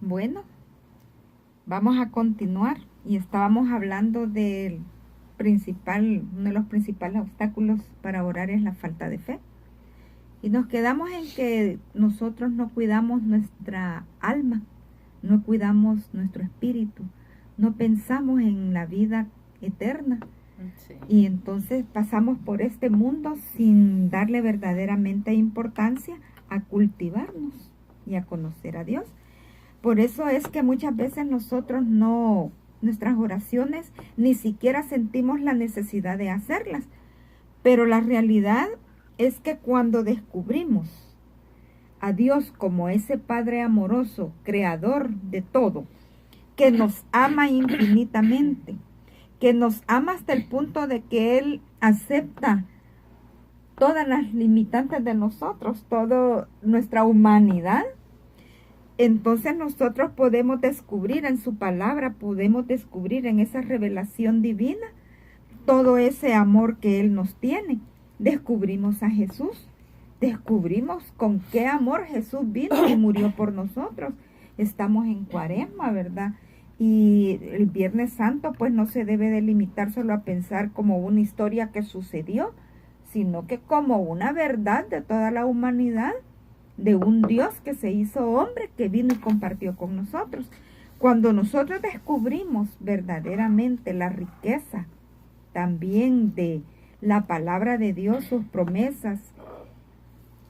Bueno, vamos a continuar y estábamos hablando del uno de los principales obstáculos para orar es la falta de fe. Y nos quedamos en que nosotros no cuidamos nuestra alma, no cuidamos nuestro espíritu, no pensamos en la vida eterna. Sí. Y entonces pasamos por este mundo sin darle verdaderamente importancia a cultivarnos y a conocer a Dios. Por eso es que muchas veces nosotros nuestras oraciones ni siquiera sentimos la necesidad de hacerlas. Pero la realidad es que cuando descubrimos a Dios como ese Padre amoroso, creador de todo, que nos ama infinitamente, que nos ama hasta el punto de que Él acepta todas las limitantes de nosotros, toda nuestra humanidad, entonces nosotros podemos descubrir en su palabra, podemos descubrir en esa revelación divina todo ese amor que Él nos tiene. Descubrimos a Jesús, descubrimos con qué amor Jesús vino y murió por nosotros. Estamos en Cuaresma, ¿verdad? Y el Viernes Santo pues no se debe de limitar solo a pensar como una historia que sucedió, sino que como una verdad de toda la humanidad, de un Dios que se hizo hombre, que vino y compartió con nosotros. Cuando nosotros descubrimos verdaderamente la riqueza también de la palabra de Dios, sus promesas,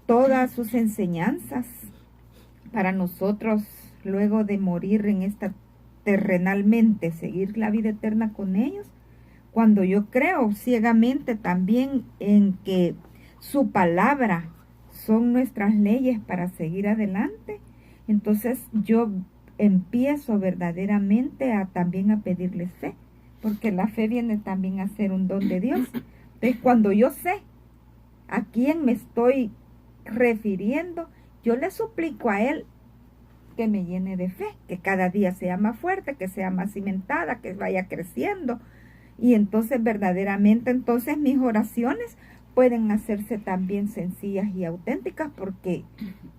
todas sus enseñanzas, para nosotros luego de morir en esta terrenalmente, seguir la vida eterna con ellos, cuando yo creo ciegamente también en que su palabra son nuestras leyes para seguir adelante, entonces yo empiezo verdaderamente también a pedirles fe, porque la fe viene también a ser un don de Dios. Entonces cuando yo sé a quién me estoy refiriendo, yo le suplico a Él que me llene de fe, que cada día sea más fuerte, que sea más cimentada, que vaya creciendo. Y entonces verdaderamente, entonces mis oraciones pueden hacerse también sencillas y auténticas, porque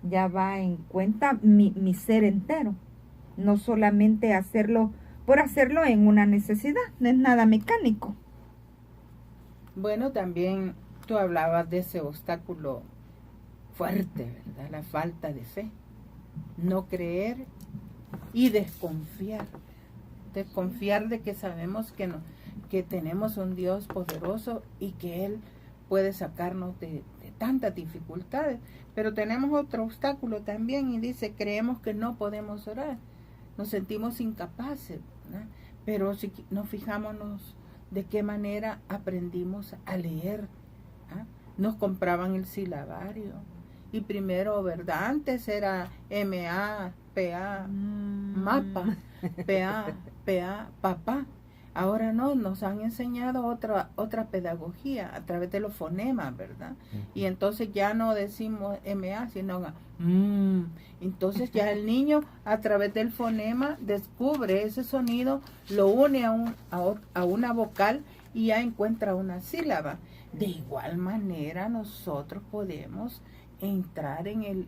ya va en cuenta mi ser entero, no solamente hacerlo por hacerlo en una necesidad, no es nada mecánico. Bueno, también tú hablabas de ese obstáculo fuerte, ¿verdad? La falta de fe, no creer y desconfiar. Desconfiar de que sabemos que, no, que tenemos un Dios poderoso y que Él puede sacarnos de tantas dificultades. Pero tenemos otro obstáculo también y dice, creemos que no podemos orar. Nos sentimos incapaces, ¿verdad? Pero si nos fijamos de qué manera aprendimos a leer. ¿Ah? Nos compraban el silabario. Y primero, ¿verdad? Antes era M-A-P-A, mapa, P-A, papá. Ahora no, nos han enseñado otra pedagogía a través de los fonemas, ¿verdad? Y entonces ya no decimos M-A, sino entonces ya el niño a través del fonema descubre ese sonido, lo une a una vocal y ya encuentra una sílaba. De igual manera nosotros podemos entrar en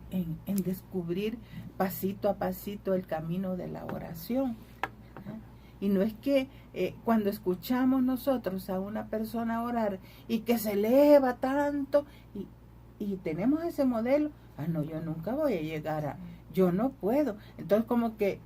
descubrir pasito a pasito el camino de la oración. Y no es que cuando escuchamos nosotros a una persona orar y que se eleva tanto y tenemos ese modelo, no, yo nunca voy a llegar yo no puedo. Entonces como que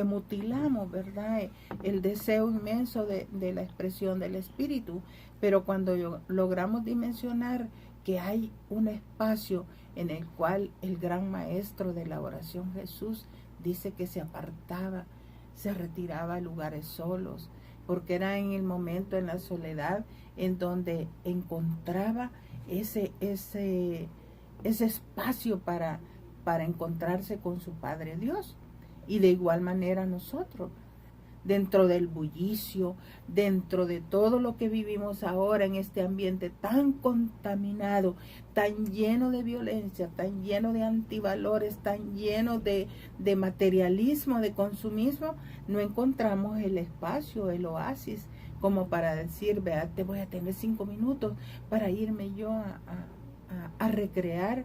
mutilamos, ¿verdad? El deseo inmenso de la expresión del Espíritu. Pero cuando logramos dimensionar que hay un espacio en el cual el gran maestro de la oración, Jesús, dice que se apartaba, se retiraba a lugares solos, porque era en el momento, en la soledad, en donde encontraba ese espacio para encontrarse con su Padre Dios. Y de igual manera nosotros, dentro del bullicio, dentro de todo lo que vivimos ahora en este ambiente tan contaminado, tan lleno de violencia, tan lleno de antivalores, tan lleno de materialismo, de consumismo, no encontramos el espacio, el oasis, como para decir, vea, te voy a tener 5 minutos para irme yo a recrear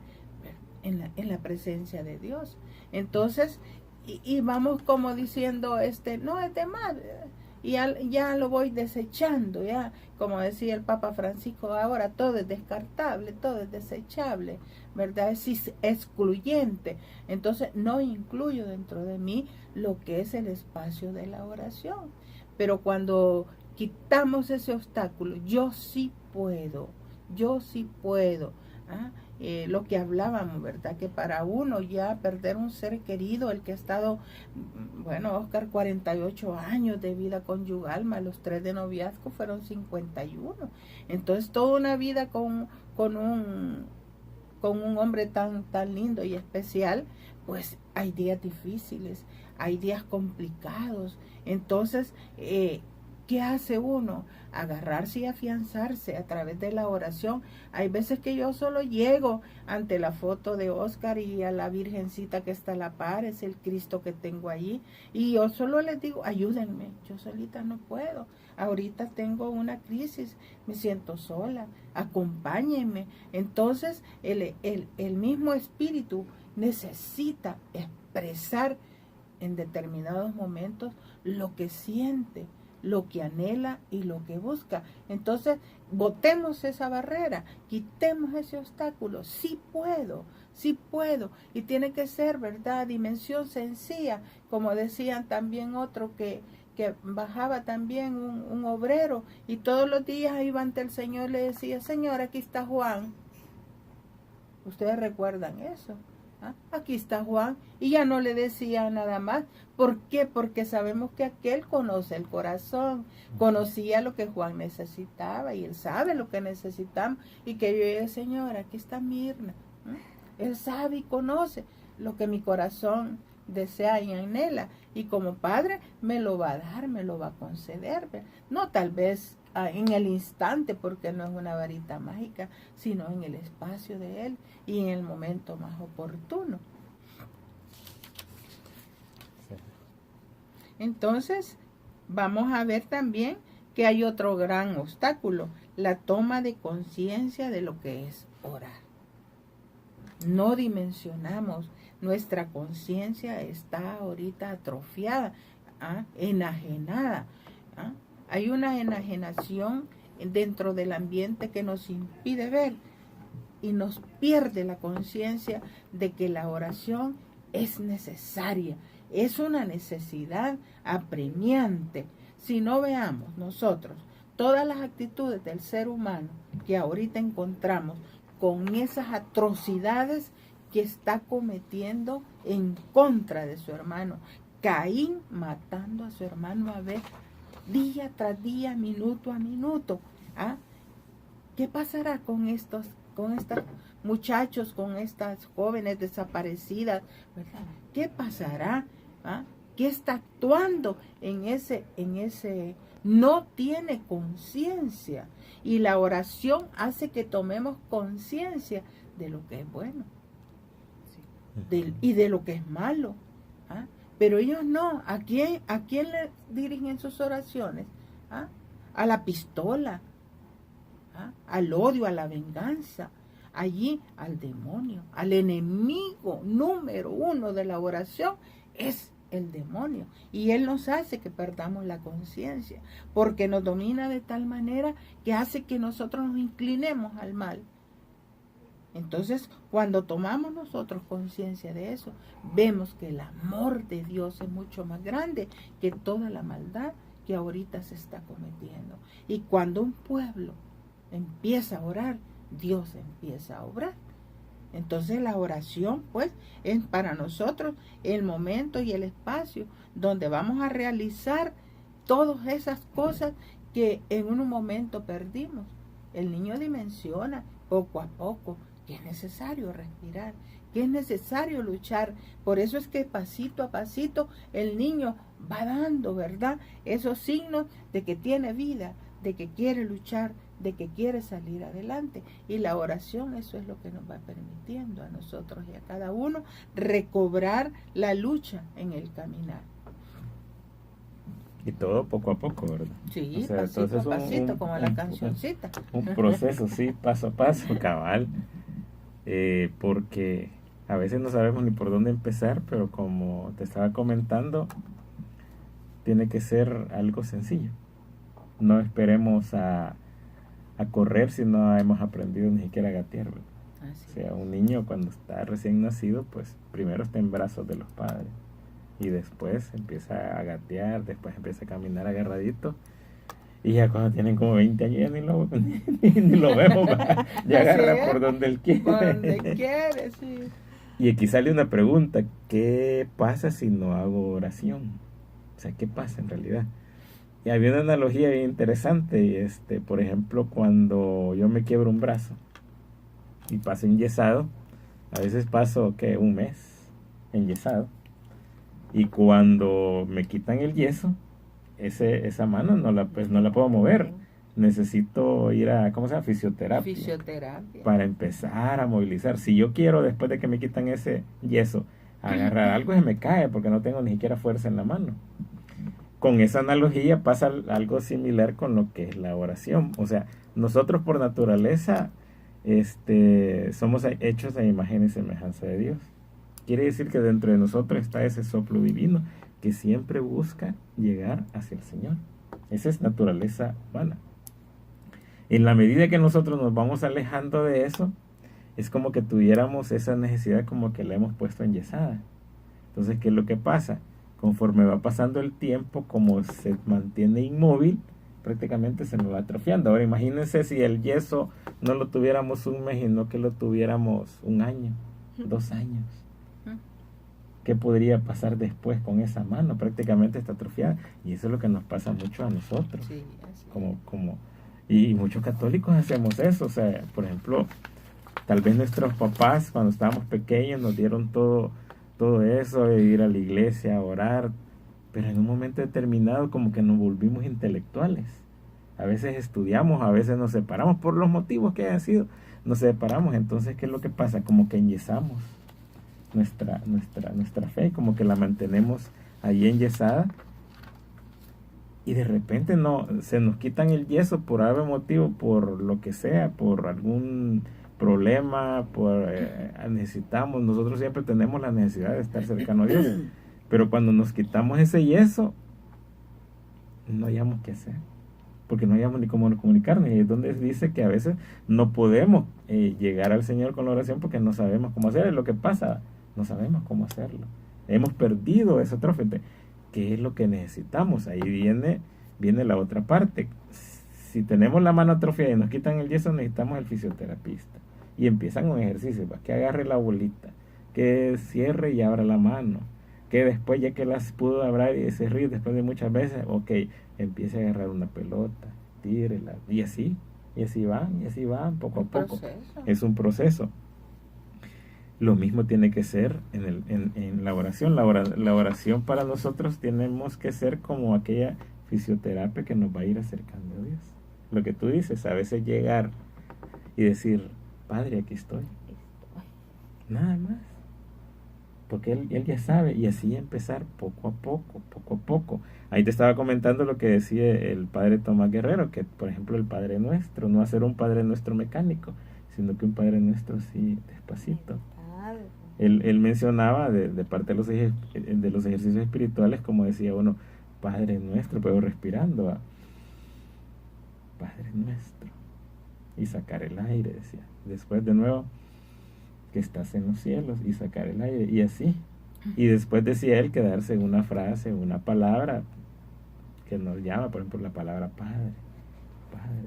en la presencia de Dios. Entonces, y vamos como diciendo, no es de más, y ya lo voy desechando, ya, como decía el Papa Francisco, ahora todo es descartable, todo es desechable, ¿verdad? Es excluyente. Entonces no incluyo dentro de mí lo que es el espacio de la oración. Pero cuando quitamos ese obstáculo, yo sí puedo. ¿Ah? Lo que hablábamos, ¿verdad? Que para uno ya perder un ser querido, el que ha estado, bueno, Oscar, 48 años de vida conyugal, más los 3 de noviazgo, fueron 51. Entonces, toda una vida con un hombre tan lindo y especial, pues hay días difíciles, hay días complicados. Entonces, ¿qué hace uno? Agarrarse y afianzarse a través de la oración. Hay veces que yo solo llego ante la foto de Oscar y a la Virgencita que está a la par, es el Cristo que tengo allí, y yo solo les digo, ayúdenme, yo solita no puedo. Ahorita tengo una crisis, me siento sola, acompáñenme. Entonces, el mismo espíritu necesita expresar en determinados momentos lo que siente, lo que anhela y lo que busca. Entonces, botemos esa barrera, quitemos ese obstáculo. Sí puedo. Y tiene que ser, ¿verdad? Dimensión sencilla, como decían también otro que bajaba también un obrero y todos los días iba ante el Señor y le decía, Señor, aquí está Juan. ¿Ustedes recuerdan eso? ¿Ah? Aquí está Juan, y ya no le decía nada más. ¿Por qué? Porque sabemos que aquel conoce el corazón, conocía lo que Juan necesitaba, y él sabe lo que necesitamos, y que yo diga, Señor, aquí está Mirna. Él sabe y conoce lo que mi corazón desea y anhela, y como Padre me lo va a dar, me lo va a conceder. No tal vez en el instante, porque no es una varita mágica, sino en el espacio de Él y en el momento más oportuno. Entonces, vamos a ver también que hay otro gran obstáculo, la toma de conciencia de lo que es orar. No dimensionamos, nuestra conciencia está ahorita atrofiada, enajenada. Hay una enajenación dentro del ambiente que nos impide ver y nos pierde la conciencia de que la oración es necesaria, es una necesidad apremiante. Si no veamos nosotros todas las actitudes del ser humano que ahorita encontramos con esas atrocidades que está cometiendo en contra de su hermano, Caín matando a su hermano Abel, día tras día, minuto a minuto. ¿Qué pasará con estos muchachos, con estas jóvenes desaparecidas, ¿verdad? ¿Qué pasará? ¿Qué está actuando en ese? No tiene conciencia, y la oración hace que tomemos conciencia de lo que es bueno y de lo que es malo. Pero ellos no. ¿A quién le dirigen sus oraciones? A la pistola, al odio, a la venganza, allí al demonio, al enemigo número 1 de la oración es el demonio, y él nos hace que perdamos la conciencia, porque nos domina de tal manera que hace que nosotros nos inclinemos al mal. Entonces, cuando tomamos nosotros conciencia de eso, vemos que el amor de Dios es mucho más grande que toda la maldad que ahorita se está cometiendo. Y cuando un pueblo empieza a orar, Dios empieza a obrar. Entonces la oración, pues, es para nosotros el momento y el espacio donde vamos a realizar todas esas cosas que en un momento perdimos. El niño dimensiona poco a poco que es necesario respirar, que es necesario luchar. Por eso es que pasito a pasito el niño va dando, ¿verdad?, esos signos de que tiene vida, de que quiere luchar, de que quiere salir adelante. Y la oración, eso es lo que nos va permitiendo a nosotros y a cada uno recobrar la lucha en el caminar. Y todo poco a poco, ¿verdad? Sí, o sea, pasito a pasito, como la cancioncita. Un proceso, sí, paso a paso, cabal. Porque A veces no sabemos ni por dónde empezar, pero como te estaba comentando, tiene que ser algo sencillo. No esperemos a correr si no hemos aprendido ni siquiera a gatear, ¿verdad? O sea, un niño cuando está recién nacido, pues primero está en brazos de los padres y después empieza a gatear, después empieza a caminar agarradito y ya cuando tienen como 20 años ya ni lo vemos, ya agarra por donde él quiere. Por donde quiere, sí. Y aquí sale una pregunta: ¿qué pasa si no hago oración? O sea, ¿qué pasa en realidad? Y había una analogía bien interesante, por ejemplo, cuando yo me quiebro un brazo y paso enyesado, a veces paso, un mes enyesado, y cuando me quitan el yeso, esa mano no la puedo mover. Necesito ir a, fisioterapia. Para empezar a movilizar. Si yo quiero, después de que me quitan ese yeso, agarrar algo, se me cae porque no tengo ni siquiera fuerza en la mano. Con esa analogía pasa algo similar con lo que es la oración. O sea, nosotros por naturaleza somos hechos a imagen y semejanza de Dios. Quiere decir que dentro de nosotros está ese soplo divino que siempre busca llegar hacia el Señor. Esa es naturaleza humana. En la medida que nosotros nos vamos alejando de eso, es como que tuviéramos esa necesidad, como que la hemos puesto enyesada. Entonces, ¿qué es lo que pasa? Conforme va pasando el tiempo, como se mantiene inmóvil, prácticamente se me va atrofiando. Ahora imagínense si el yeso no lo tuviéramos un mes, sino que lo tuviéramos un año, 2 años. ¿Qué podría pasar después con esa mano? Prácticamente está atrofiada. Y eso es lo que nos pasa mucho a nosotros. Sí, y muchos católicos hacemos eso. O sea, por ejemplo, tal vez nuestros papás cuando estábamos pequeños nos dieron todo eso de ir a la iglesia, a orar, pero en un momento determinado como que nos volvimos intelectuales. A veces estudiamos, a veces nos separamos por los motivos que hayan sido, nos separamos. Entonces, ¿qué es lo que pasa? Como que enyesamos nuestra fe, como que la mantenemos ahí enyesada, y de repente se nos quitan el yeso por algún motivo, por lo que sea, por algún problema, nosotros siempre tenemos la necesidad de estar cercano a Dios, pero cuando nos quitamos ese yeso, no hayamos qué hacer, porque no hayamos ni cómo comunicarnos. Y es donde dice que a veces no podemos llegar al Señor con la oración porque no sabemos cómo hacer. Es lo que pasa, no sabemos cómo hacerlo. Hemos perdido ese trófete. ¿Qué es lo que necesitamos? Ahí viene la otra parte. Si tenemos la mano atrofiada y nos quitan el yeso, necesitamos el fisioterapista. Y empiezan un ejercicio, que agarre la bolita, que cierre y abra la mano, que después, ya que las pudo abrir y se ríe después de muchas veces, empiece a agarrar una pelota, tírela, y así van, poco a poco. Es un proceso. Lo mismo tiene que ser en la oración. La oración para nosotros tenemos que ser como aquella fisioterapia que nos va a ir acercando a Dios. Lo que tú dices, a veces llegar y decir: Padre, aquí estoy. Nada más. Porque él ya sabe, y así empezar poco a poco. Ahí te estaba comentando lo que decía el padre Tomás Guerrero, que por ejemplo el Padre Nuestro, no hacer un Padre Nuestro mecánico, sino que un Padre Nuestro así despacito. Él mencionaba de parte de los ejercicios espirituales, como decía uno, Padre Nuestro, pero respirando, Padre Nuestro, y sacar el aire, decía. Después de nuevo, que estás en los cielos, y sacar el aire, y así. Y después decía él quedarse en una frase, una palabra que nos llama, por ejemplo, la palabra Padre,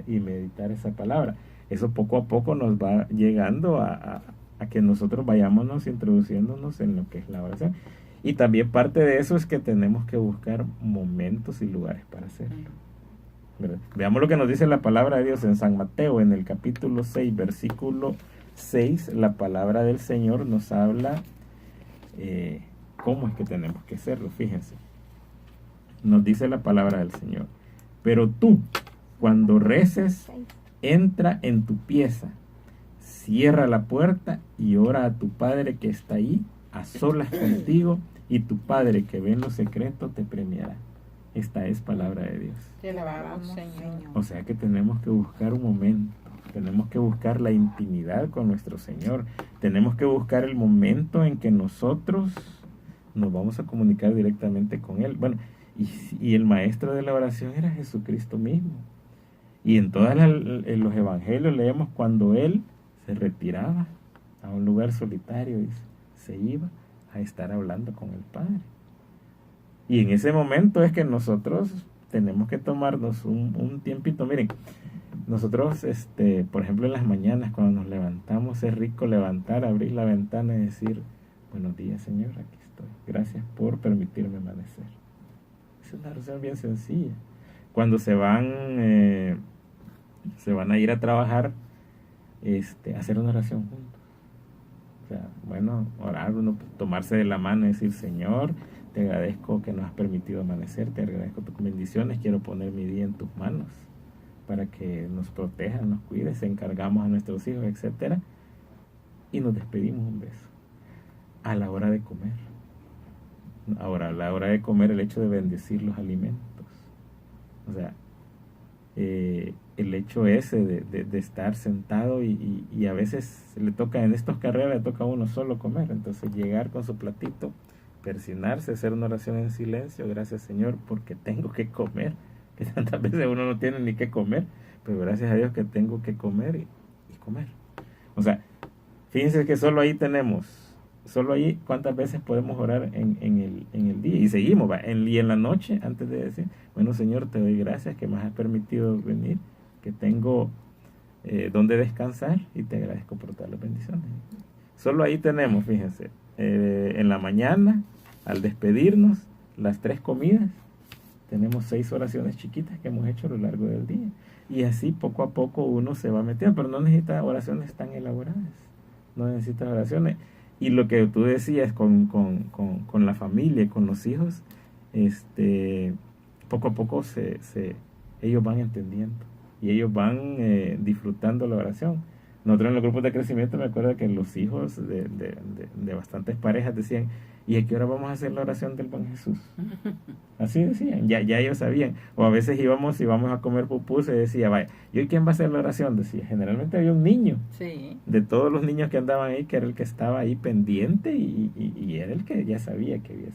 y meditar esa palabra. Eso poco a poco nos va llegando a que nosotros vayámonos introduciéndonos en lo que es la oración. Y también parte de eso es que tenemos que buscar momentos y lugares para hacerlo, ¿verdad? Veamos lo que nos dice la palabra de Dios en San Mateo, en el capítulo 6, versículo 6. La palabra del Señor nos habla cómo es que tenemos que hacerlo. Fíjense, nos dice la palabra del Señor: pero tú, cuando reces, entra en tu pieza, cierra la puerta y ora a tu Padre que está ahí, a solas contigo, y tu Padre que ve en lo secreto te premiará. Esta es palabra de Dios. Te alabamos, Señor. O sea que tenemos que buscar un momento tenemos que buscar la intimidad con nuestro Señor, tenemos que buscar el momento en que nosotros nos vamos a comunicar directamente con Él. Bueno, y el maestro de la oración era Jesucristo mismo. Y en todos los evangelios leemos cuando Él se retiraba a un lugar solitario y se iba a estar hablando con el Padre. Y en ese momento es que nosotros tenemos que tomarnos un tiempito. Miren, nosotros, por ejemplo, en las mañanas cuando nos levantamos, es rico levantar, abrir la ventana y decir: buenos días, Señor, aquí estoy. Gracias por permitirme amanecer. Es una oración bien sencilla. Cuando se van a ir a trabajar, hacer una oración juntos. O sea, bueno, orar, uno, tomarse de la mano y decir: Señor, te agradezco que nos has permitido amanecer, te agradezco tus bendiciones, quiero poner mi día en tus manos para que nos protejas, nos cuides, encargamos a nuestros hijos, etcétera, y nos despedimos un beso a la hora de comer. Ahora, a la hora de comer, el hecho de bendecir los alimentos, o sea, el hecho ese de estar sentado y a veces le toca, en estas carreras le toca a uno solo comer, entonces llegar con su platito, persignarse, hacer una oración en silencio: gracias, Señor, porque tengo que comer, que tantas veces uno no tiene ni que comer, pero gracias a Dios que tengo que comer y comer. O sea, fíjense que solo ahí cuántas veces podemos orar en el día, y seguimos, y en la noche, antes de decir: bueno, Señor, te doy gracias que me has permitido venir, que tengo donde descansar, y te agradezco por todas las bendiciones. Solo ahí tenemos, fíjense, en la mañana, al despedirnos, las 3 comidas, tenemos 6 oraciones chiquitas que hemos hecho a lo largo del día, y así poco a poco uno se va metiendo, pero no necesita oraciones tan elaboradas, no necesita oraciones. Y lo que tú decías con la familia, con los hijos, poco a poco ellos van entendiendo y ellos van disfrutando la oración. Nosotros en los grupos de crecimiento, me acuerdo que los hijos de bastantes parejas decían: ¿y a qué hora vamos a hacer la oración del Buen Jesús? Así decían, ya ellos sabían. O a veces íbamos a comer pupusas y decía: vaya, ¿y hoy quién va a hacer la oración? Decía, generalmente había un niño. Sí. De todos los niños que andaban ahí, que era el que estaba ahí pendiente y era el que ya sabía que había.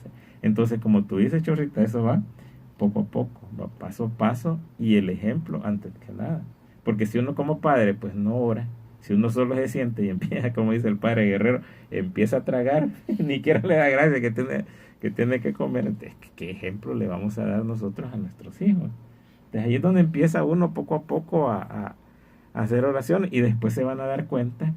Entonces, como tú dices, Chorrita, eso va poco a poco, va paso a paso, y el ejemplo antes que nada. Porque si uno como padre pues no ora, si uno solo se siente y empieza, como dice el padre Guerrero, empieza a tragar, ni siquiera le da gracia que tiene que comer, entonces, ¿qué ejemplo le vamos a dar nosotros a nuestros hijos? Entonces ahí es donde empieza uno poco a poco a hacer oración, y después se van a dar cuenta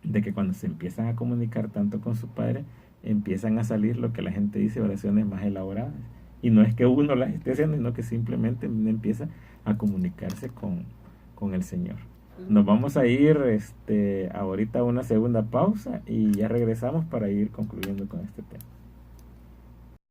de que cuando se empiezan a comunicar tanto con su padre, empiezan a salir lo que la gente dice, oraciones más elaboradas. Y no es que uno las esté haciendo, sino que simplemente empieza a comunicarse con el Señor. Nos vamos a ir ahorita a una segunda pausa y ya regresamos para ir concluyendo con este tema.